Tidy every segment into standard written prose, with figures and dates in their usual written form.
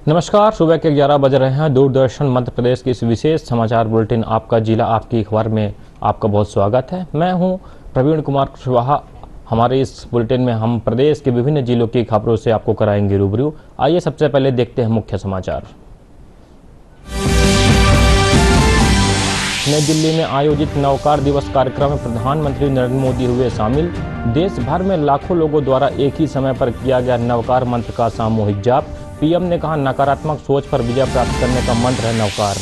नमस्कार, सुबह के 11 बज रहे हैं। दूरदर्शन मध्य प्रदेश की इस विशेष समाचार बुलेटिन आपका जिला आपकी खबर में आपका बहुत स्वागत है। मैं हूं प्रवीण कुमार कुशवाहा। हमारे इस बुलेटिन में हम प्रदेश के विभिन्न जिलों की खबरों से आपको कराएंगे रूबरू। आइए सबसे पहले देखते हैं मुख्य समाचार। नई दिल्ली में आयोजित नवकार दिवस कार्यक्रम में प्रधानमंत्री नरेंद्र मोदी हुए शामिल। देश भर में लाखों लोगों द्वारा एक ही समय पर किया गया नवकार मंत्र का सामूहिक जाप। पीएम ने कहा, नकारात्मक सोच पर विजय प्राप्त करने का मंत्र है नवकार।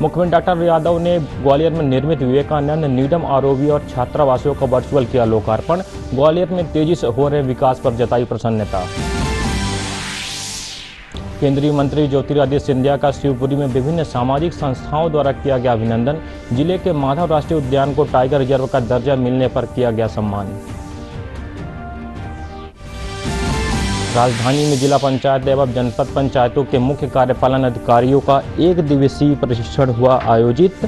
मुख्यमंत्री डॉक्टर यादव ने ग्वालियर में निर्मित विवेकानंद नीडम आरओबी और छात्रावासों का वर्चुअल किया लोकार्पण। ग्वालियर में तेजी से हो रहे विकास पर जताई प्रसन्नता। केंद्रीय मंत्री ज्योतिरादित्य सिंधिया का शिवपुरी में विभिन्न सामाजिक संस्थाओं द्वारा किया गया अभिनंदन। जिले के माधव राष्ट्रीय उद्यान को टाइगर रिजर्व का दर्जा मिलने पर किया गया सम्मान। राजधानी में जिला पंचायत एवं जनपद पंचायतों के मुख्य कार्यपालन अधिकारियों का 1 दिवसीय प्रशिक्षण हुआ आयोजित।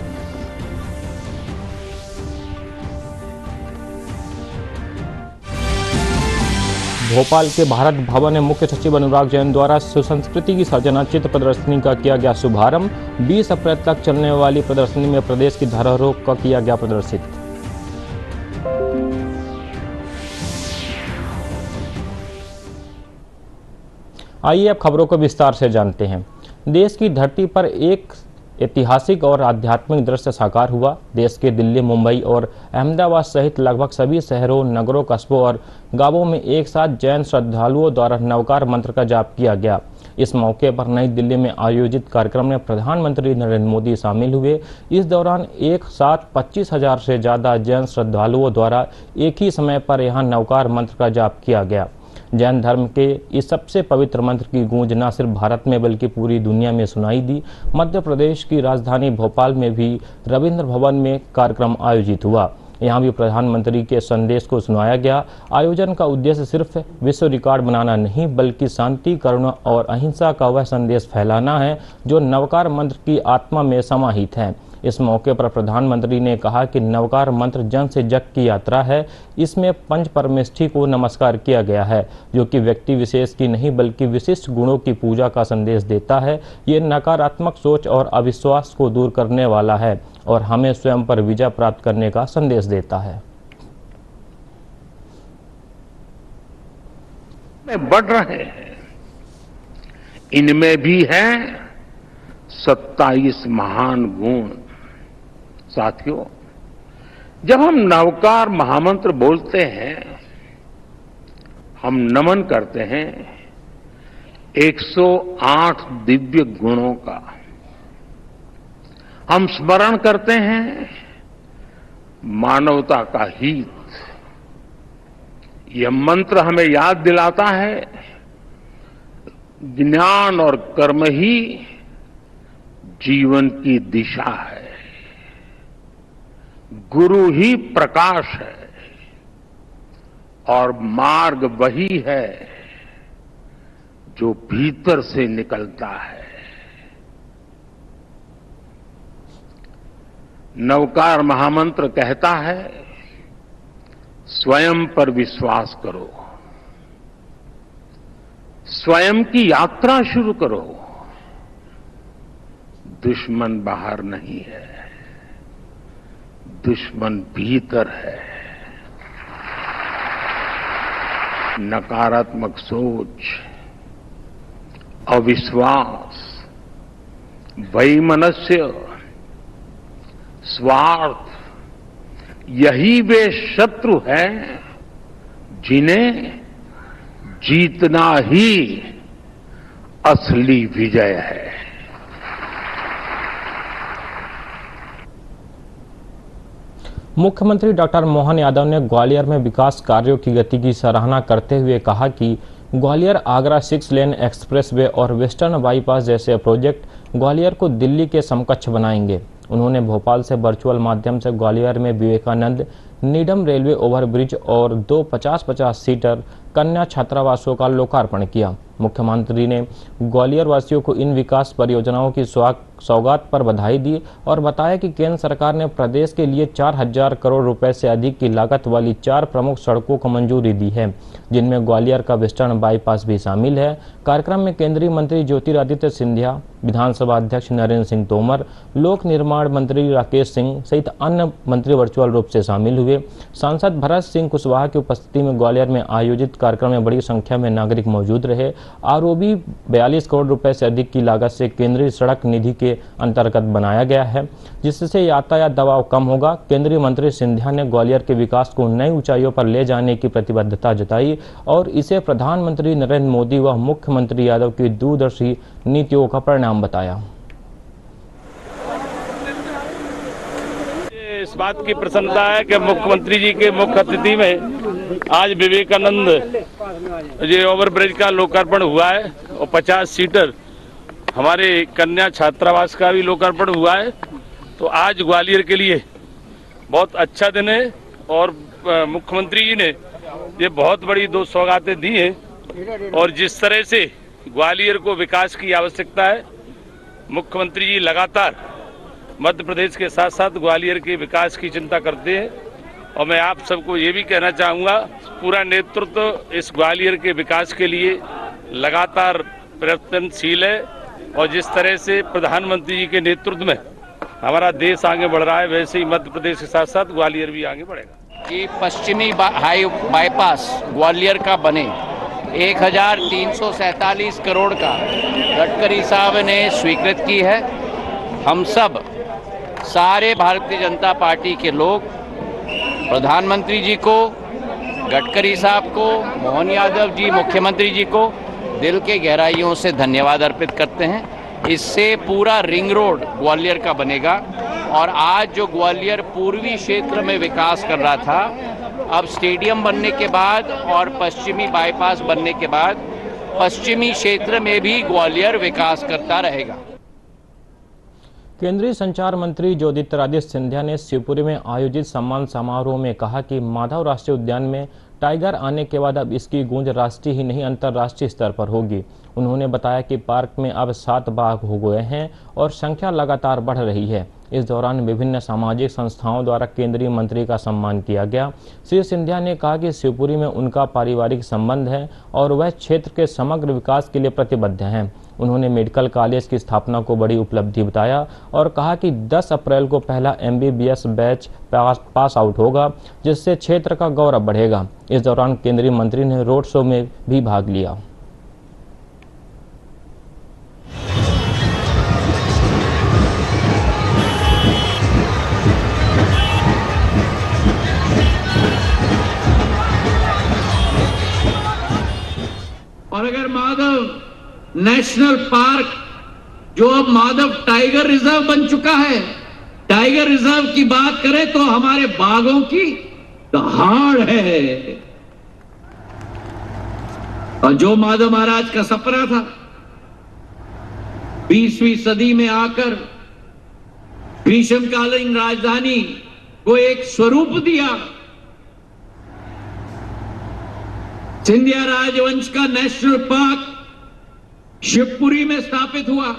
भोपाल के भारत भवन में मुख्य सचिव अनुराग जैन द्वारा सुसंस्कृति की सर्जना चित्र प्रदर्शनी का किया गया शुभारंभ। 20 अप्रैल तक चलने वाली प्रदर्शनी में प्रदेश की धरोहरों का किया गया प्रदर्शित। आइए अब खबरों को विस्तार से जानते हैं। देश की धरती पर एक ऐतिहासिक और आध्यात्मिक दृश्य साकार हुआ। देश के दिल्ली, मुंबई और अहमदाबाद सहित लगभग सभी शहरों, नगरों, कस्बों और गांवों में एक साथ जैन श्रद्धालुओं द्वारा नवकार मंत्र का जाप किया गया। इस मौके पर नई दिल्ली में आयोजित कार्यक्रम में प्रधानमंत्री नरेंद्र मोदी शामिल हुए। इस दौरान एक साथ 25,000 से ज्यादा जैन श्रद्धालुओं द्वारा एक ही समय पर यहां नवकार मंत्र का जाप किया गया। जैन धर्म के इस सबसे पवित्र मंत्र की गूंज न सिर्फ भारत में बल्कि पूरी दुनिया में सुनाई दी। मध्य प्रदेश की राजधानी भोपाल में भी रविंद्र भवन में कार्यक्रम आयोजित हुआ। यहाँ भी प्रधानमंत्री के संदेश को सुनाया गया। आयोजन का उद्देश्य सिर्फ विश्व रिकॉर्ड बनाना नहीं बल्कि शांति, करुणा और अहिंसा का वह संदेश फैलाना है जो नवकार मंत्र की आत्मा में समाहित है। इस मौके पर प्रधानमंत्री ने कहा कि नवकार मंत्र जन से जग की यात्रा है। इसमें पंच परमेष्ठी को नमस्कार किया गया है जो कि व्यक्ति विशेष की नहीं बल्कि विशिष्ट गुणों की पूजा का संदेश देता है। ये नकारात्मक सोच और अविश्वास को दूर करने वाला है और हमें स्वयं पर विजय प्राप्त करने का संदेश देता है। बढ़ रहे हैं, इनमें भी है 27 महान गुण। साथियों, जब हम नवकार महामंत्र बोलते हैं, हम नमन करते हैं 108 दिव्य गुणों का। हम स्मरण करते हैं मानवता का हित। यह मंत्र हमें याद दिलाता है ज्ञान और कर्म ही जीवन की दिशा है, गुरु ही प्रकाश है और मार्ग वही है जो भीतर से निकलता है। नवकार महामंत्र कहता है, स्वयं पर विश्वास करो, स्वयं की यात्रा शुरू करो। दुश्मन बाहर नहीं है, दुश्मन भीतर है। नकारात्मक सोच, अविश्वास, वैमनस्य, स्वार्थ, यही वे शत्रु हैं जिन्हें जीतना ही असली विजय है। मुख्यमंत्री डॉक्टर मोहन यादव ने ग्वालियर में विकास कार्यों की गति की सराहना करते हुए कहा कि ग्वालियर आगरा 6 लेन एक्सप्रेसवे और वेस्टर्न बाईपास जैसे प्रोजेक्ट ग्वालियर को दिल्ली के समकक्ष बनाएंगे। उन्होंने भोपाल से वर्चुअल माध्यम से ग्वालियर में विवेकानंद नीडम रेलवे ओवरब्रिज और 2 50-50 सीटर कन्या छात्रावासों का लोकार्पण किया। मुख्यमंत्री ने ग्वालियर वासियों को इन विकास परियोजनाओं की सौगात पर बधाई दी और बताया कि केंद्र सरकार ने प्रदेश के लिए 4000 करोड़ रुपए से अधिक की लागत वाली 4 प्रमुख सड़कों को मंजूरी दी है, जिनमें ग्वालियर का वेस्टर्न बाईपास भी शामिल है। कार्यक्रम में केंद्रीय मंत्री ज्योतिरादित्य सिंधिया, विधानसभा अध्यक्ष नरेंद्र सिंह तोमर, लोक निर्माण मंत्री राकेश सिंह सहित अन्य मंत्री वर्चुअल रूप से शामिल हुए। सांसद भरत सिंह कुशवाहा की उपस्थिति में ग्वालियर में आयोजित कार्यक्रम में बड़ी संख्या में नागरिक मौजूद रहे। आरओबी 42 करोड़ रुपए से अधिक की लागत से केंद्रीय सड़क निधि के अंतर्गत बनाया गया है, जिससे यातायात दबाव कम होगा। केंद्रीय मंत्री सिंधिया ने ग्वालियर के विकास को नई ऊंचाइयों पर ले जाने की प्रतिबद्धता जताई और इसे प्रधानमंत्री नरेंद्र मोदी व मुख्यमंत्री यादव की दूरदर्शी नीतियों का परिणाम बताया। इस बात की प्रसन्नता है कि मुख्यमंत्री जी के मुख्य अतिथि में आज विवेकानंद ये ओवरब्रिज का लोकार्पण हुआ है और 50 सीटर हमारे कन्या छात्रावास का भी लोकार्पण हुआ है। तो आज ग्वालियर के लिए बहुत अच्छा दिन है और मुख्यमंत्री जी ने ये बहुत बड़ी 2 सौगातें दी हैं और जिस तरह से ग्वालियर को विकास की आवश्यकता है, मुख्यमंत्री जी लगातार मध्य प्रदेश के साथ साथ ग्वालियर के विकास की चिंता करते हैं और मैं आप सबको ये भी कहना चाहूँगा, पूरा नेतृत्व इस ग्वालियर के विकास के लिए लगातार प्रयत्नशील है और जिस तरह से प्रधानमंत्री जी के नेतृत्व में हमारा देश आगे बढ़ रहा है, वैसे ही मध्य प्रदेश के साथ साथ ग्वालियर भी आगे बढ़ेगा। कि पश्चिमी हाई बाईपास ग्वालियर का बने 1347 करोड़ का गडकरी साहब ने स्वीकृत की है। हम सब सारे भारतीय जनता पार्टी के लोग प्रधानमंत्री जी को, गडकरी साहब को, मोहन यादव जी मुख्यमंत्री जी को दिल के गहराइयों से धन्यवाद अर्पित करते हैं। इससे पूरा रिंग रोड ग्वालियर का बनेगा और आज जो ग्वालियर पूर्वी क्षेत्र में विकास कर रहा था, अब स्टेडियम बनने के बाद और पश्चिमी बाईपास बनने के बाद पश्चिमी क्षेत्र में भी ग्वालियर विकास करता रहेगा। केंद्रीय संचार मंत्री ज्योतिरादित्य सिंधिया ने शिवपुरी में आयोजित सम्मान समारोह में कहा कि माधव राष्ट्रीय उद्यान में टाइगर आने के बाद अब इसकी गूंज राष्ट्रीय ही नहीं अंतर्राष्ट्रीय स्तर पर होगी। उन्होंने बताया कि पार्क में अब 7 बाघ हो गए हैं और संख्या लगातार बढ़ रही है। इस दौरान विभिन्न सामाजिक संस्थाओं द्वारा केंद्रीय मंत्री का सम्मान किया गया। श्री सिंधिया ने कहा कि शिवपुरी में उनका पारिवारिक संबंध है और वह क्षेत्र के समग्र विकास के लिए प्रतिबद्ध हैं। उन्होंने मेडिकल कॉलेज की स्थापना को बड़ी उपलब्धि बताया और कहा कि 10 अप्रैल को पहला MBBS बैच पास आउट होगा, जिससे क्षेत्र का गौरव बढ़ेगा। इस दौरान केंद्रीय मंत्री ने रोड शो में भी भाग लिया। और अगर माधव नेशनल पार्क जो अब माधव टाइगर रिजर्व बन चुका है, टाइगर रिजर्व की बात करें तो हमारे बाघों की दहाड़ है। और जो माधव महाराज का सपना था 20वीं सदी में आकर ग्रीष्मकालीन राजधानी को एक स्वरूप दिया, सिंधिया राजवंश का नेशनल पार्क शिवपुरी में स्थापित हुआ।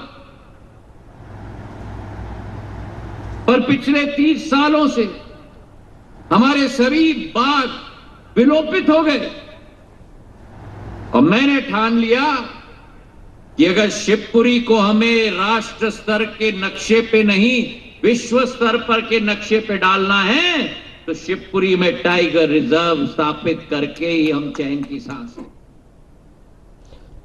पर पिछले 30 सालों से हमारे सभी बाघ विलोपित हो गए और मैंने ठान लिया कि अगर शिवपुरी को हमें राष्ट्र स्तर के नक्शे पे नहीं, विश्व स्तर पर के नक्शे पे डालना है तो शिवपुरी में टाइगर रिजर्व स्थापित करके ही हम चैन की सांस लें।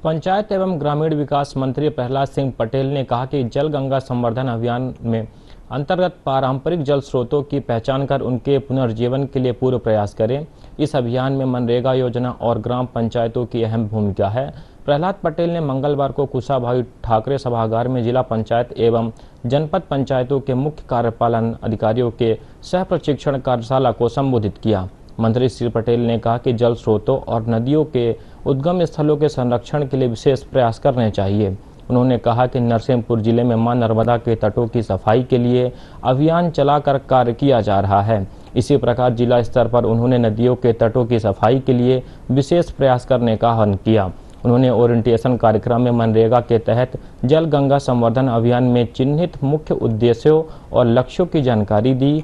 पंचायत एवं ग्रामीण विकास मंत्री प्रहलाद सिंह पटेल ने कहा कि जल गंगा संवर्धन अभियान में अंतर्गत पारंपरिक जल स्रोतों की पहचान कर उनके पुनर्जीवन के लिए पूर्ण प्रयास करें। इस अभियान में मनरेगा योजना और ग्राम पंचायतों की अहम भूमिका है। प्रहलाद पटेल ने मंगलवार को कुशाभाई ठाकरे सभागार में जिला पंचायत एवं जनपद पंचायतों के मुख्य कार्यपालन अधिकारियों के सह प्रशिक्षण कार्यशाला को संबोधित किया। मंत्री श्री पटेल ने कहा कि जल स्रोतों और नदियों के उद्गम स्थलों के संरक्षण के लिए विशेष प्रयास करने चाहिए। उन्होंने कहा कि नरसिंहपुर जिले में मां नर्मदा के तटों की सफाई के लिए अभियान चलाकर कार्य किया जा रहा है। इसी प्रकार जिला स्तर पर उन्होंने नदियों के तटों की सफाई के लिए विशेष प्रयास करने का आह्वान किया। उन्होंने ओरिएंटेशन कार्यक्रम में मनरेगा के तहत जल गंगा संवर्धन अभियान में चिन्हित मुख्य उद्देश्यों और लक्ष्यों की जानकारी दी।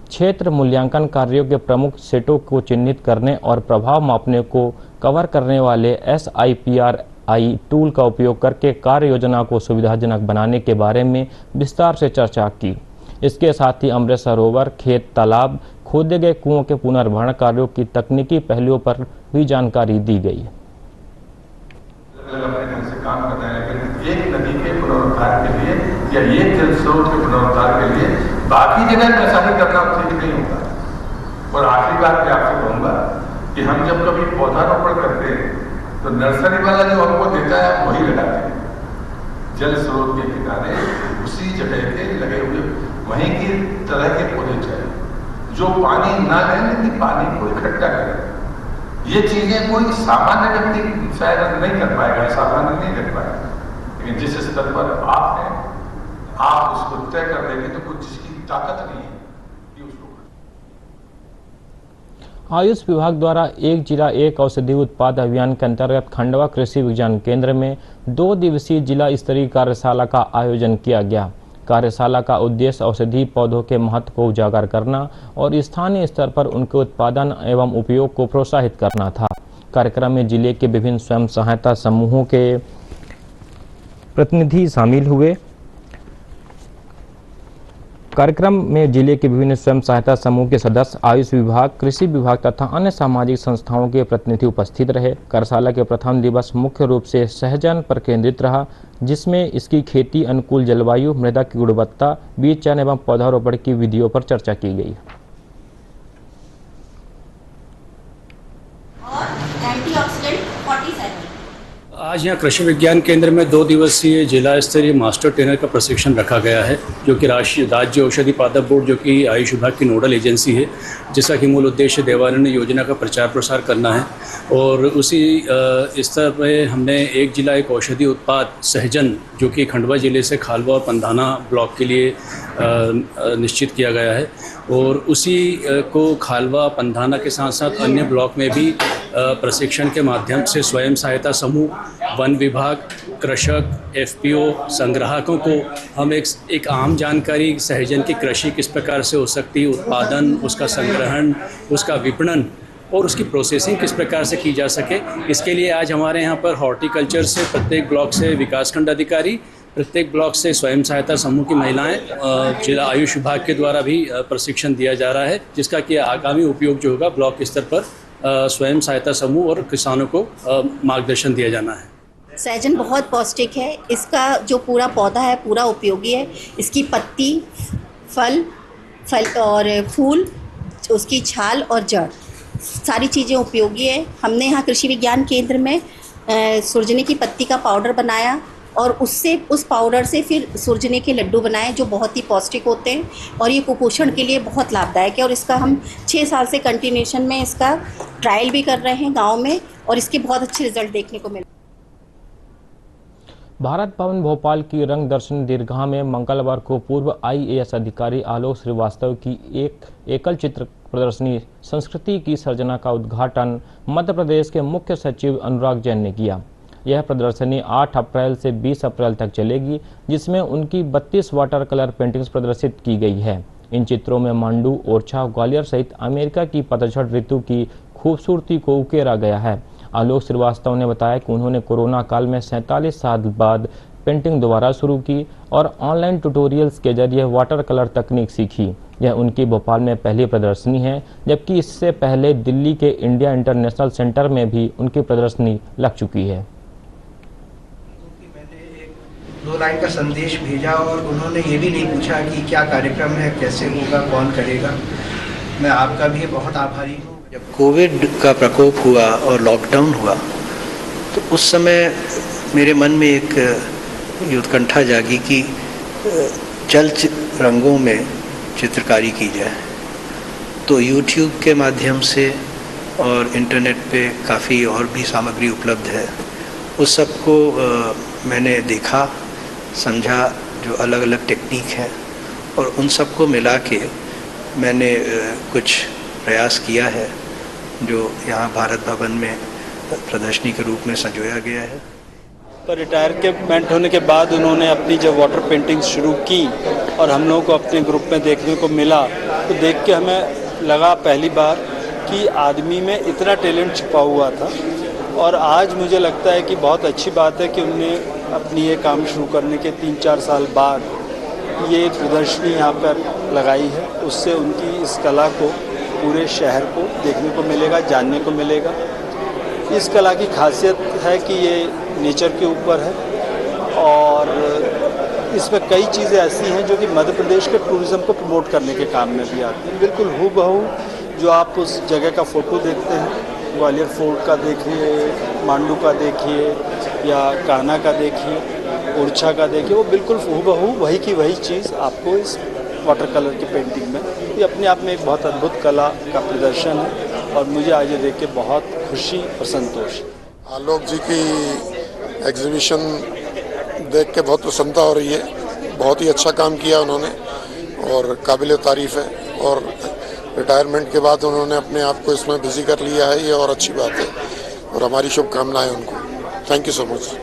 क्षेत्र मूल्यांकन कार्यों के प्रमुख सेटों को चिन्हित करने और प्रभाव मापने को कवर करने वाले SIPRI टूल का उपयोग करके कार्य योजना को सुविधाजनक बनाने के बारे में विस्तार से चर्चा की। इसके साथ ही अमृत सरोवर, खेत तालाब, खोदे गए कुओं के पुनर्भरण कार्यों की तकनीकी पहलुओं पर भी जानकारी दी गई। अपने ढंग से काम कर रहे हैं, लेकिन एक नदी के पुनरुद्धार के लिए या एक जल स्रोत के पुनरुद्धार के लिए बाकी जगह में ऐसा नहीं करना ठीक नहीं होता। और आखिरी बात मैं आपसे कहूँगा कि हम जब कभी पौधारोपण करते हैं तो नर्सरी वाला जो हमको देता है हम वही लगाते हैं। जल स्रोत के किनारे उसी जगह के लगे हुए वहीं की तरह के पौधे चाहिए जो पानी ना लें लेकिन पानी को इकट्ठा करें। ये चीजें कोई सामान्य व्यक्ति शायद नहीं कर पाएगा, सामान्य नहीं कर पाएगा, लेकिन जिस स्तर पर आप हैं आप उसको तय कर देंगे तो कुछ जिसकी ताकत नहीं है कि उसको। आयुष विभाग द्वारा एक जिला एक औषधि उत्पाद अभियान के अंतर्गत खंडवा कृषि विज्ञान केंद्र में 2 दिवसीय जिला स्तरीय कार्यशाला का आयोजन किया गया। कार्यशाला का उद्देश्य औषधि पौधों के महत्व को उजागर करना और स्थानीय स्तर पर उनके उत्पादन एवं उपयोग को प्रोत्साहित करना था। कार्यक्रम में जिले के विभिन्न स्वयं सहायता समूहों के प्रतिनिधि शामिल हुए। कार्यक्रम में जिले के विभिन्न स्वयं सहायता समूह के सदस्य, आयुष विभाग, कृषि विभाग तथा अन्य सामाजिक संस्थाओं के प्रतिनिधि उपस्थित रहे। कार्यशाला के प्रथम दिवस मुख्य रूप से सहजन पर केंद्रित रहा, जिसमें इसकी खेती, अनुकूल जलवायु, मृदा की गुणवत्ता, बीज चयन एवं पौधारोपण की विधियों पर चर्चा की गई। आज यहाँ कृषि विज्ञान केंद्र में 2 दिवसीय जिला स्तरीय मास्टर ट्रेनर का प्रशिक्षण रखा गया है, जो कि राज्य औषधि पादप बोर्ड, जो कि आयुष विभाग की नोडल एजेंसी है, जिसका कि मूल उद्देश्य देवारण्य योजना का प्रचार प्रसार करना है। और उसी स्तर पर हमने एक जिला एक औषधि उत्पाद सहजन, जो कि खंडवा जिले से खालवा और पंधाना ब्लॉक के लिए निश्चित किया गया है, और उसी को खालवा पंधाना के साथ साथ अन्य ब्लॉक में भी प्रशिक्षण के माध्यम से स्वयं सहायता समूह, वन विभाग, कृषक, FPO, संग्राहकों को हम एक आम जानकारी सहजन की कृषि किस प्रकार से हो सकती है, उत्पादन, उसका संग्रहण, उसका विपणन और उसकी प्रोसेसिंग किस प्रकार से की जा सके, इसके लिए आज हमारे यहाँ पर हॉर्टिकल्चर से प्रत्येक ब्लॉक से विकासखंड अधिकारी, प्रत्येक ब्लॉक से स्वयं सहायता समूह की महिलाएं, जिला आयुष विभाग के द्वारा भी प्रशिक्षण दिया जा रहा है, जिसका कि आगामी उपयोग जो होगा ब्लॉक स्तर पर स्वयं सहायता समूह और किसानों को मार्गदर्शन दिया जाना है। सहजन बहुत पौष्टिक है, इसका जो पूरा पौधा है पूरा उपयोगी है। इसकी पत्ती, फल और फूल, उसकी छाल और जड़, सारी चीज़ें उपयोगी है। हमने यहाँ कृषि विज्ञान केंद्र में सुरजनी की पत्ती का पाउडर बनाया और उस पाउडर से फिर सुरजनी के लड्डू बनाए, जो बहुत ही पौष्टिक होते हैं और ये कुपोषण के लिए बहुत लाभदायक है। और इसका हम 6 साल से कंटिन्यूएशन में इसका ट्रायल भी कर रहे हैं गांव में, और इसके बहुत अच्छे रिजल्ट देखने को मिले। भारत भवन भोपाल की रंग दर्शन दीर्घा में मंगलवार को पूर्व IAS अधिकारी आलोक श्रीवास्तव की एक एकल चित्र प्रदर्शनी संस्कृति की सर्जना का उद्घाटन मध्य प्रदेश के मुख्य सचिव अनुराग जैन ने किया। यह प्रदर्शनी 8 अप्रैल से 20 अप्रैल तक चलेगी, जिसमें उनकी 32 वाटर कलर पेंटिंग्स प्रदर्शित की गई है। इन चित्रों में मांडू, ओरछा, ग्वालियर सहित अमेरिका की पतझड़ ऋतु की खूबसूरती को उकेरा गया है। आलोक श्रीवास्तव ने बताया कि उन्होंने कोरोना काल में 47 साल बाद पेंटिंग दोबारा शुरू की और ऑनलाइन ट्यूटोरियल्स के जरिए वाटर कलर तकनीक सीखी। यह उनकी भोपाल में पहली प्रदर्शनी है, जबकि इससे पहले दिल्ली के इंडिया इंटरनेशनल सेंटर में भी उनकी प्रदर्शनी लग चुकी है। 2 लाइन का संदेश भेजा और उन्होंने ये भी नहीं पूछा कि क्या कार्यक्रम है, कैसे होगा, कौन करेगा। मैं आपका भी बहुत आभारी हूँ। जब कोविड का प्रकोप हुआ और लॉकडाउन हुआ तो उस समय मेरे मन में एक उत्कंठा जागी कि जल रंगों में चित्रकारी की जाए। तो YouTube के माध्यम से और इंटरनेट पे काफ़ी और भी सामग्री उपलब्ध है। उस सब को मैंने देखा, समझा, जो अलग अलग टेक्निक हैं, और उन सबको मिला के मैंने कुछ प्रयास किया है, जो यहाँ भारत भवन में प्रदर्शनी के रूप में संजोया गया है। तो रिटायरमेंट होने के बाद उन्होंने अपनी जब वाटर पेंटिंग शुरू की और हम लोगों को अपने ग्रुप में देखने को मिला, तो देख के हमें लगा पहली बार कि आदमी में इतना टैलेंट छिपा हुआ था। और आज मुझे लगता है कि बहुत अच्छी बात है कि उन्होंने अपनी ये काम शुरू करने के 3-4 साल बाद ये प्रदर्शनी यहाँ पर लगाई है। उससे उनकी इस कला को पूरे शहर को देखने को मिलेगा, जानने को मिलेगा। इस कला की खासियत है कि ये नेचर के ऊपर है और इसमें कई चीज़ें ऐसी हैं जो कि मध्य प्रदेश के टूरिज़्म को प्रमोट करने के काम में भी आती हैं। बिल्कुल हूबहू जो आप उस जगह का फ़ोटो देखते हैं, ग्वालियर फोर्ट का देखिए, मांडू का देखिए या कान्हा का देखिए, ओरछा का देखिए, वो बिल्कुल हूबहू वही की वही चीज़ आपको इस वाटर कलर की पेंटिंग में। ये अपने आप में एक बहुत अद्भुत कला का प्रदर्शन है और मुझे आज ये देख के बहुत खुशी और संतोष है। आलोक जी की एग्जीबिशन देख के बहुत प्रसन्नता हो रही है। बहुत ही अच्छा काम किया उन्होंने और काबिल तारीफ़ है। और रिटायरमेंट के बाद उन्होंने अपने आप को इसमें बिजी कर लिया है, ये और अच्छी बात है और हमारी शुभकामनाएं उनको। Thank you so much.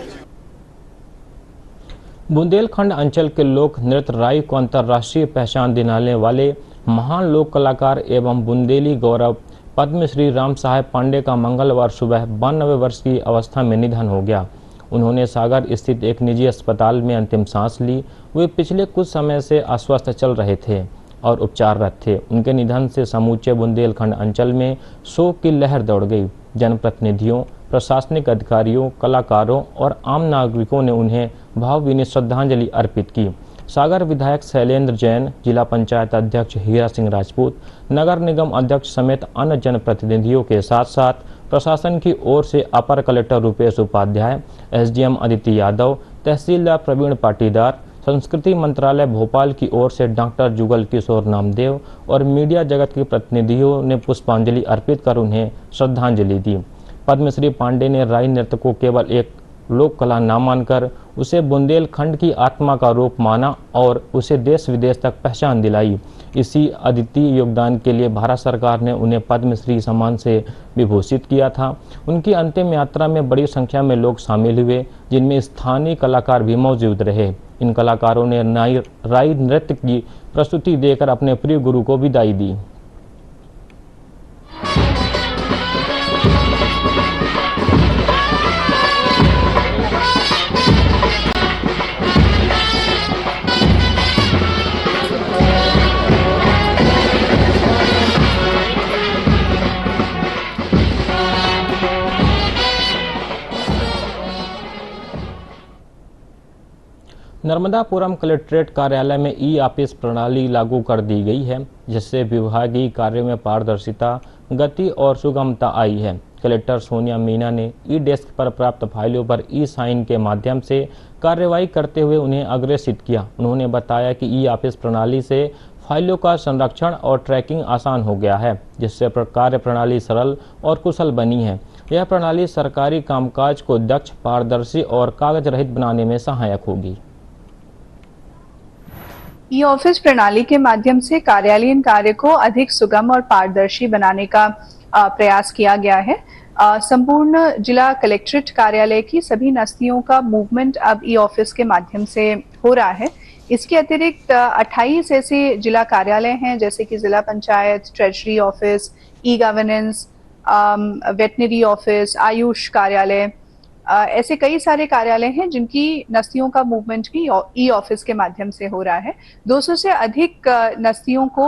Bundelkhand अंचल के लोक नृत्य राई को अंतर्राष्ट्रीय पहचान दिलाने वाले महान लोक कलाकार एवं बुंदेली गौरव पद्मश्री राम साहेब पांडे का मंगलवार सुबह 92 वर्ष की अवस्था में निधन हो गया। उन्होंने सागर स्थित एक निजी अस्पताल में अंतिम सांस ली। वे पिछले कुछ समय से अस्वस्थ चल रहे थे और उपचाररत थे। उनके निधन से समूचे बुंदेलखंड अंचल में शोक की लहर दौड़ गई। जनप्रतिनिधियों, प्रशासनिक अधिकारियों, कलाकारों और आम नागरिकों ने उन्हें भावभीनी श्रद्धांजलि अर्पित की। सागर विधायक शैलेंद्र जैन, जिला पंचायत अध्यक्ष हीरा सिंह राजपूत, नगर निगम अध्यक्ष समेत अन्य जनप्रतिनिधियों के साथ साथ प्रशासन की ओर से अपर कलेक्टर रुपेश उपाध्याय, एसडीएम अदिति यादव, तहसीलदार प्रवीण पाटीदार, संस्कृति मंत्रालय भोपाल की ओर से डॉक्टर जुगल किशोर नामदेव और मीडिया जगत के प्रतिनिधियों ने पुष्पांजलि अर्पित कर उन्हें श्रद्धांजलि दी। पद्मश्री पांडे ने राई नृत्य को केवल एक लोक कला न मानकर उसे बुंदेलखंड की आत्मा का रूप माना और उसे देश विदेश तक पहचान दिलाई। इसी अद्वितीय योगदान के लिए भारत सरकार ने उन्हें पद्मश्री सम्मान से विभूषित किया था। उनकी अंतिम यात्रा में बड़ी संख्या में लोग शामिल हुए, जिनमें स्थानीय कलाकार भी मौजूद रहे। इन कलाकारों ने राई नृत्य की प्रस्तुति देकर अपने प्रिय गुरु को विदाई दी। नर्मदापुरम कलेक्ट्रेट कार्यालय में ई ऑफिस प्रणाली लागू कर दी गई है, जिससे विभागीय कार्यों में पारदर्शिता, गति और सुगमता आई है। कलेक्टर सोनिया मीना ने ई डेस्क पर प्राप्त फाइलों पर ई साइन के माध्यम से कार्रवाई करते हुए उन्हें अग्रेसित किया। उन्होंने बताया कि ई ऑफिस प्रणाली से फाइलों का संरक्षण और ट्रैकिंग आसान हो गया है, जिससे कार्य प्रणाली सरल और कुशल बनी है। यह प्रणाली सरकारी कामकाज को दक्ष, पारदर्शी और कागज रहित बनाने में सहायक होगी। ई ऑफिस प्रणाली के माध्यम से कार्यालयीन कार्य को अधिक सुगम और पारदर्शी बनाने का प्रयास किया गया है। संपूर्ण जिला कलेक्ट्रेट कार्यालय की सभी नस्तियों का मूवमेंट अब ई ऑफिस के माध्यम से हो रहा है। इसके अतिरिक्त 28 ऐसे जिला कार्यालय हैं, जैसे कि जिला panchayat, treasury office, e governance, veterinary office, Ayush कार्यालय, ऐसे कई सारे कार्यालय हैं जिनकी नस्तियों का मूवमेंट भी ई ऑफिस के माध्यम से हो रहा है। 200 से अधिक नस्तियों को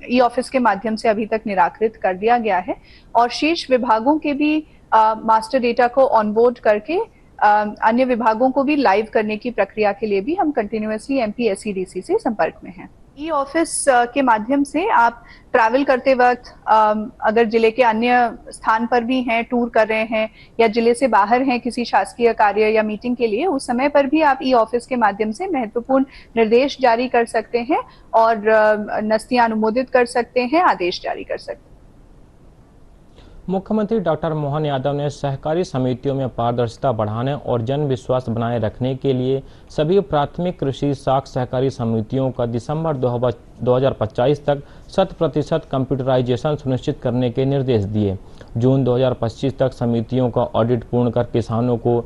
ई ऑफिस के माध्यम से अभी तक निराकृत कर दिया गया है और शेष विभागों के भी मास्टर डेटा को ऑनबोर्ड करके अन्य विभागों को भी लाइव करने की प्रक्रिया के लिए भी हम कंटिन्यूअसली एमपीएससीडीसी से संपर्क में हैं। ई ऑफिस के माध्यम से आप ट्रैवल करते वक्त अगर जिले के अन्य स्थान पर भी हैं, टूर कर रहे हैं या जिले से बाहर हैं किसी शासकीय कार्य या मीटिंग के लिए, उस समय पर भी आप ई ऑफिस के माध्यम से महत्वपूर्ण निर्देश जारी कर सकते हैं और नस्तियां अनुमोदित कर सकते हैं, आदेश जारी कर सकते हैं। मुख्यमंत्री डॉक्टर मोहन यादव ने सहकारी समितियों में पारदर्शिता बढ़ाने और जन विश्वास बनाए रखने के लिए सभी प्राथमिक कृषि साख सहकारी समितियों का दिसंबर 2025 तक 100% कंप्यूटराइजेशन सुनिश्चित करने के निर्देश दिए। जून 2025 तक समितियों का ऑडिट पूर्ण कर किसानों को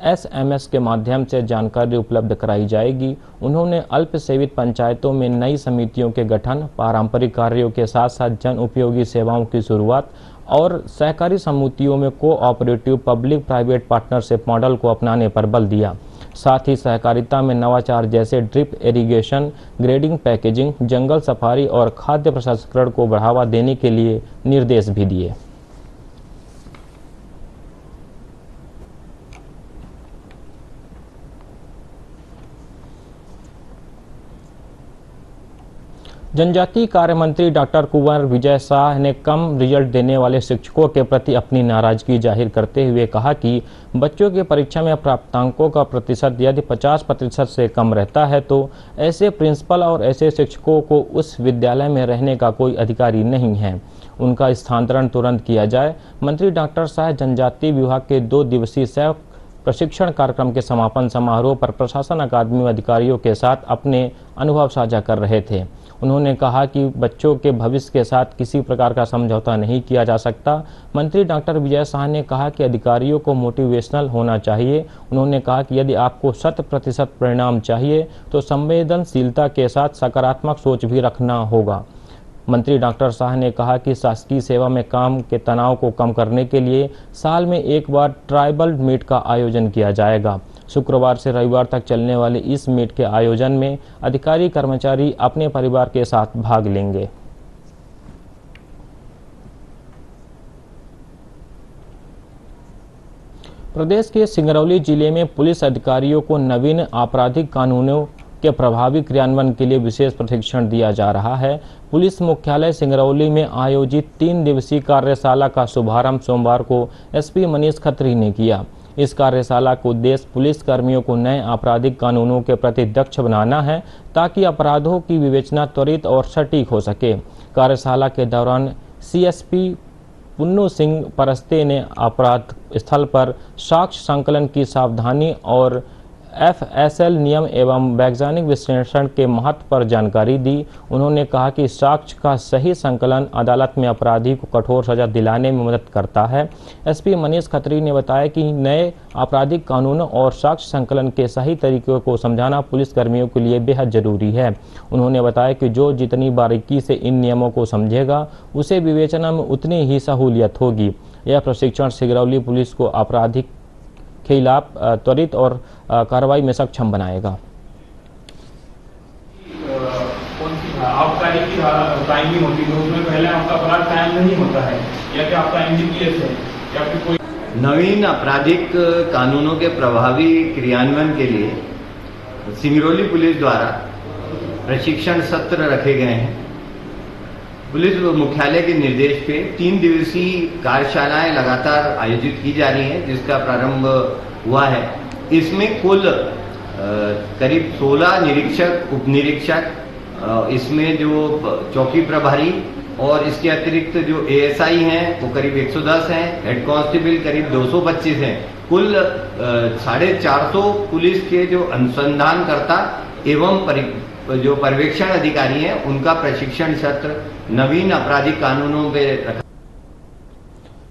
SMS के माध्यम से जानकारी उपलब्ध कराई जाएगी। उन्होंने अल्प सेवित पंचायतों में नई समितियों के गठन, पारंपरिक कार्यों के साथ साथ जन उपयोगी सेवाओं की शुरुआत और सहकारी समितियों में cooperative public private partnership model को अपनाने पर बल दिया। साथ ही सहकारिता में नवाचार जैसे ड्रिप इरिगेशन, ग्रेडिंग, पैकेजिंग, जंगल सफारी और खाद्य प्रसंस्करण को बढ़ावा देने के लिए निर्देश भी दिए। जनजातीय कार्य मंत्री डॉक्टर कुंवर विजय शाह ने कम रिजल्ट देने वाले शिक्षकों के प्रति अपनी नाराजगी जाहिर करते हुए कहा कि बच्चों की परीक्षा में प्राप्तांकों का प्रतिशत यदि 50% से कम रहता है तो ऐसे प्रिंसिपल और ऐसे शिक्षकों को उस विद्यालय में रहने का कोई अधिकारी नहीं है। उनका स्थानांतरण तुरंत किया जाए। मंत्री डॉक्टर शाह जनजातीय विभाग के 2 दिवसीय सह प्रशिक्षण कार्यक्रम के समापन समारोह पर प्रशासन अकादमी अधिकारियों के साथ अपने अनुभव साझा कर रहे थे। उन्होंने कहा कि बच्चों के भविष्य के साथ किसी प्रकार का समझौता नहीं किया जा सकता। मंत्री डॉक्टर विजय शाह ने कहा कि अधिकारियों को मोटिवेशनल होना चाहिए। उन्होंने कहा कि यदि आपको 100% परिणाम चाहिए तो संवेदनशीलता के साथ सकारात्मक सोच भी रखना होगा। मंत्री डॉक्टर शाह ने कहा कि शासकीय सेवा में काम के तनाव को कम करने के लिए साल में एक बार ट्राइबल मीट का आयोजन किया जाएगा। शुक्रवार से रविवार तक चलने वाले इस मीट के आयोजन में अधिकारी कर्मचारी अपने परिवार के साथ भाग लेंगे। प्रदेश के सिंगरौली जिले में पुलिस अधिकारियों को नवीन आपराधिक कानूनों के प्रभावी क्रियान्वयन के लिए विशेष प्रशिक्षण दिया जा रहा है। पुलिस मुख्यालय सिंगरौली में आयोजित 3 दिवसीय कार्यशाला का शुभारंभ सोमवार को SP मनीष खत्री ने किया। इस कार्यशाला का उद्देश्य पुलिस कर्मियों को नए आपराधिक कानूनों के प्रति दक्ष बनाना है ताकि अपराधों की विवेचना त्वरित और सटीक हो सके। कार्यशाला के दौरान CSP पुन्नू सिंह परस्ते ने अपराध स्थल पर साक्ष्य संकलन की सावधानी और FSL नियम एवं वैज्ञानिक विश्लेषण के महत्व पर जानकारी दी। उन्होंने कहा कि साक्ष्य का सही संकलन अदालत में अपराधी को कठोर सजा दिलाने में मदद करता है। SP मनीष खत्री ने बताया कि नए आपराधिक कानूनों और साक्ष्य संकलन के सही तरीकों को समझाना पुलिस कर्मियों के लिए बेहद जरूरी है। उन्होंने बताया कि जो जितनी बारीकी से इन नियमों को समझेगा उसे विवेचना में उतनी ही सहूलियत होगी। यह प्रशिक्षण सिंगरौली पुलिस को आपराधिक खिलाफ त्वरित और कार्रवाई में सक्षम बनाएगा। कौन सी आबकारी की टाइमिंग होती है उसमें पहले आपका अपराध टाइम नहीं होता है या कि आपका NDPS है या फिर कोई नवीन आपराधिक कानूनों के प्रभावी क्रियान्वयन के लिए सिंगरौली पुलिस द्वारा प्रशिक्षण सत्र रखे गए हैं। पुलिस मुख्यालय के निर्देश पे 3 दिवसीय कार्यशालाएं लगातार आयोजित की जा रही हैं, जिसका प्रारंभ हुआ है। इसमें कुल करीब 16 निरीक्षक, उप निरीक्षक, इसमें जो चौकी प्रभारी और इसके अतिरिक्त जो ASI हैं वो करीब 110 हैं, हेड कांस्टेबल करीब 225 हैं। कुल 450 पुलिस के जो अनुसंधानकर्ता एवं जो पर्यवेक्षण अधिकारी हैं उनका प्रशिक्षण सत्र नवीन आपराधिक कानूनों पे रखा।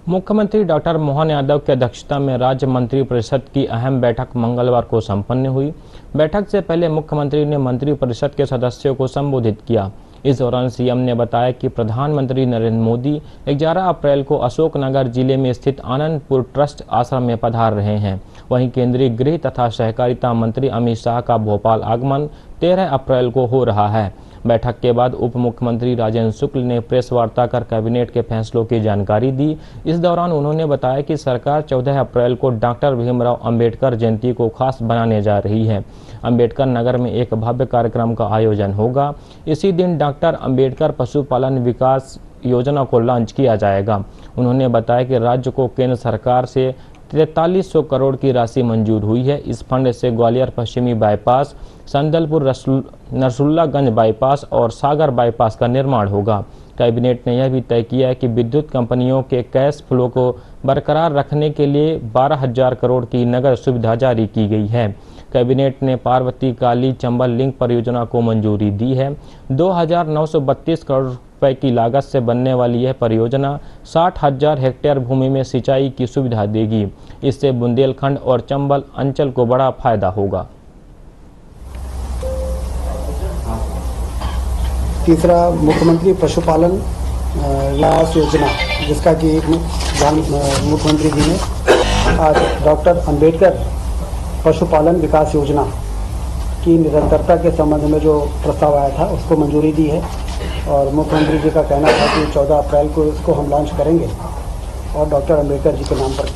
मुख्यमंत्री डॉक्टर मोहन यादव की अध्यक्षता में राज्य मंत्री परिषद की अहम बैठक मंगलवार को संपन्न हुई। बैठक से पहले मुख्यमंत्री ने मंत्री परिषद के सदस्यों को संबोधित किया। इस दौरान CM ने बताया कि प्रधानमंत्री नरेंद्र मोदी 11 अप्रैल को अशोकनगर जिले में स्थित आनंदपुर ट्रस्ट आश्रम में पधार रहे हैं। वहीं केंद्रीय गृह तथा सहकारिता मंत्री अमित शाह का भोपाल आगमन 13 अप्रैल को हो रहा है। बैठक के बाद उप मुख्यमंत्री राजेंद्र शुक्ल ने प्रेस वार्ता कर कैबिनेट के फैसलों की जानकारी दी। इस दौरान उन्होंने बताया कि सरकार 14 अप्रैल को डॉक्टर भीमराव अंबेडकर जयंती को खास बनाने जा रही है। अंबेडकर नगर में एक भव्य कार्यक्रम का आयोजन होगा। इसी दिन डॉक्टर अंबेडकर पशुपालन विकास योजना को लॉन्च किया जाएगा। उन्होंने बताया कि राज्य को केंद्र सरकार से 4300 करोड़ की राशि मंजूर हुई है। इस फंड से ग्वालियर पश्चिमी बाईपास, संदलपुर नरसुल्लागंज बाईपास और सागर बाईपास का निर्माण होगा। कैबिनेट ने यह भी तय किया कि विद्युत कंपनियों के कैश फ्लो को बरकरार रखने के लिए 12,000 करोड़ की नगद सुविधा जारी की गई है। कैबिनेट ने पार्वती काली चंबल लिंक परियोजना को मंजूरी दी है। 2,932 करोड़ रुपए की लागत से बनने वाली यह परियोजना 60,000 हेक्टेयर भूमि में सिंचाई की सुविधा देगी। इससे बुंदेलखंड और चंबल अंचल को बड़ा फायदा होगा। तीसरा, मुख्यमंत्री पशुपालन विकास योजना, जिसका कि मुख्यमंत्री जी ने आज डॉक्टर अंबेडकर पशुपालन विकास योजना की निरंतरता के संबंध में जो प्रस्ताव आया था उसको मंजूरी दी है और मुख्यमंत्री जी का कहना था कि 14 अप्रैल को इसको हम लॉन्च करेंगे और डॉक्टर अंबेडकर जी के नाम पर,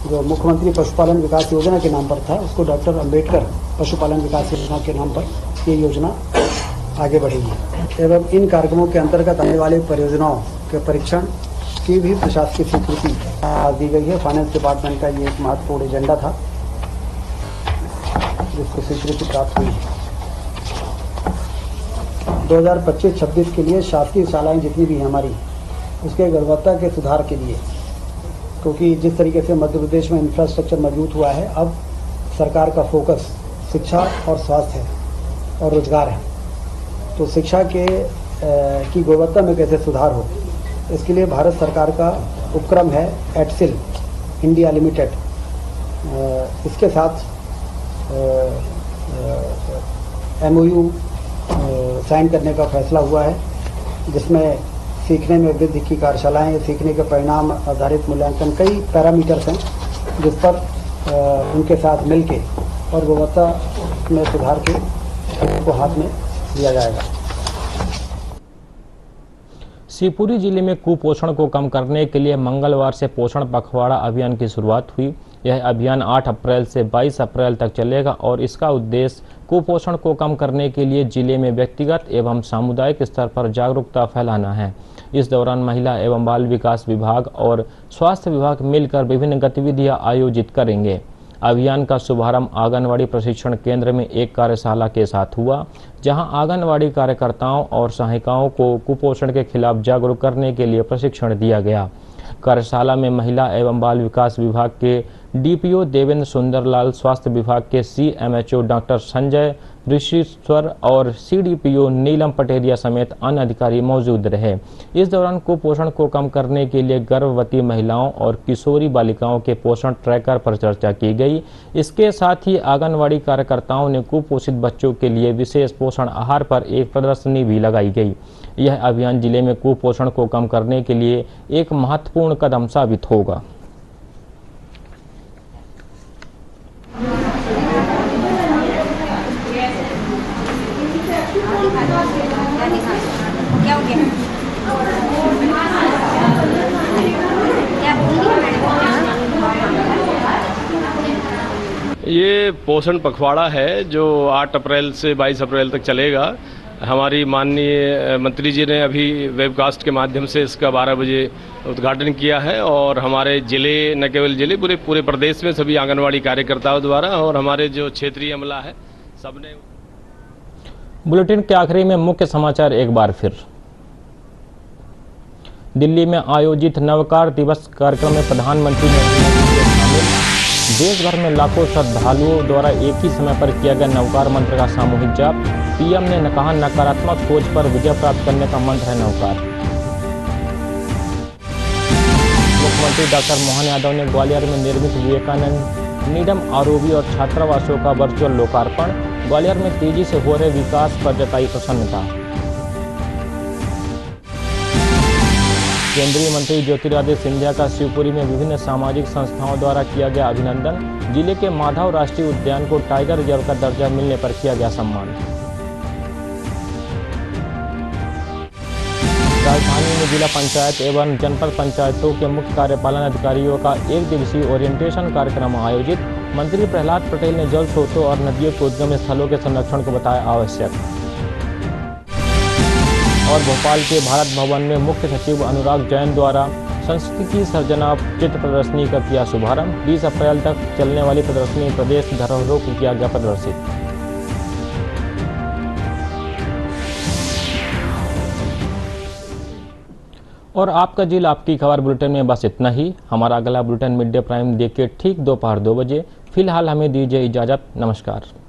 जो मुख्यमंत्री पशुपालन विकास योजना के नाम पर था, उसको डॉक्टर अंबेडकर पशुपालन विकास योजना के नाम पर ये योजना आगे बढ़ेगी। एवं इन कार्यक्रमों के अंतर्गत आने वाली परियोजनाओं के परीक्षण की भी प्रशासकीय स्वीकृति आज दी गई है। फाइनेंस डिपार्टमेंट का ये एक महत्वपूर्ण एजेंडा था जिसको स्वीकृति प्राप्त हुई है। 2025-26 के लिए शासकीय शालाएं जितनी भी हैं हमारी, उसके गुणवत्ता के सुधार के लिए, क्योंकि जिस तरीके से मध्य प्रदेश में इंफ्रास्ट्रक्चर मजबूत हुआ है, अब सरकार का फोकस शिक्षा और स्वास्थ्य है और रोजगार है। तो शिक्षा की गुणवत्ता में कैसे सुधार हो, इसके लिए भारत सरकार का उपक्रम है एडसिल इंडिया लिमिटेड। इसके साथ MOU साइन करने का फैसला हुआ है, जिसमें सीखने में वृद्धि की कार्यशालाएं, सीखने के परिणाम आधारित मूल्यांकन, कई पैरामीटर्स हैं जिस पर उनके साथ मिलके और गुणवत्ता में सुधार के को हाथ में दिया जाएगा। शिवपुरी जिले में कुपोषण को कम करने के लिए मंगलवार से पोषण पखवाड़ा अभियान की शुरुआत हुई। यह अभियान 8 अप्रैल से 22 अप्रैल तक चलेगा और इसका उद्देश्य कुपोषण को कम करने के लिए जिले में व्यक्तिगत एवं सामुदायिक स्तर पर जागरूकता फैलाना है। इस दौरान महिला एवं बाल विकास विभाग और स्वास्थ्य विभाग मिलकर विभिन्न गतिविधियां आयोजित करेंगे। अभियान का शुभारंभ आंगनवाड़ी प्रशिक्षण केंद्र में एक कार्यशाला के साथ हुआ, जहां आंगनवाड़ी कार्यकर्ताओं और सहायिकाओं को कुपोषण के खिलाफ जागरूक करने के लिए प्रशिक्षण दिया गया। कार्यशाला में महिला एवं बाल विकास विभाग के DPO देवेंद्र सुंदरलाल, स्वास्थ्य विभाग के CMHO डॉक्टर संजय ऋषिश्वर और CDPO नीलम पटेरिया समेत अन्य अधिकारी मौजूद रहे। इस दौरान कुपोषण को कम करने के लिए गर्भवती महिलाओं और किशोरी बालिकाओं के पोषण ट्रैकर पर चर्चा की गई। इसके साथ ही आंगनवाड़ी कार्यकर्ताओं ने कुपोषित बच्चों के लिए विशेष पोषण आहार पर एक प्रदर्शनी भी लगाई गई। यह अभियान जिले में कुपोषण को कम करने के लिए एक महत्वपूर्ण कदम साबित होगा। ये पोषण पखवाड़ा है जो 8 अप्रैल से 22 अप्रैल तक चलेगा। हमारी माननीय मंत्री जी ने अभी वेबकास्ट के माध्यम से इसका 12 बजे उद्घाटन किया है और हमारे जिले, न केवल जिले, पूरे प्रदेश में सभी आंगनवाड़ी कार्यकर्ताओं द्वारा और हमारे जो क्षेत्रीय अमला है सबने। बुलेटिन के आखिरी में मुख्य समाचार एक बार फिर। दिल्ली में आयोजित नवकार दिवस कार्यक्रम में प्रधानमंत्री ने देश भर में लाखों श्रद्धालुओं द्वारा एक ही समय पर किया गया नवकार मंत्र का सामूहिक जाप। PM ने कहा, नकारात्मक सोच पर विजय प्राप्त करने का मंत्र है नवकार। मुख्यमंत्री डॉक्टर मोहन यादव ने ग्वालियर में निर्मित विवेकानंद नीडम ROV और छात्रावासों का वर्चुअल लोकार्पण। ग्वालियर में तेजी से हो रहे विकास पर जताई प्रसन्नता। केंद्रीय मंत्री ज्योतिरादित्य सिंधिया का शिवपुरी में विभिन्न सामाजिक संस्थाओं द्वारा किया गया अभिनंदन। जिले के माधव राष्ट्रीय उद्यान को टाइगर रिजर्व का दर्जा मिलने पर किया गया सम्मान। राजधानी में जिला पंचायत एवं जनपद पंचायतों के मुख्य कार्यपालन अधिकारियों का 1 दिवसीय ओरिएंटेशन कार्यक्रम आयोजित। मंत्री प्रहलाद पटेल ने जल स्रोतों और नदियों के उद्गम स्थलों के संरक्षण को बताया आवश्यक। और भोपाल के भारत भवन में मुख्य सचिव अनुराग जैन द्वारा संस्कृति सर्जना चित्र प्रदर्शनी का किया शुभारंभ। 20 अप्रैल तक चलने वाली प्रदर्शनी प्रदेश धरोहरों को किया गया प्रदर्शित। और आपका जिला आपकी खबर बुलेटिन में बस इतना ही। हमारा अगला बुलेटिन मिड डे प्राइम देख के ठीक दोपहर 2 बजे। फिलहाल हमें दीजिए इजाज़त। नमस्कार।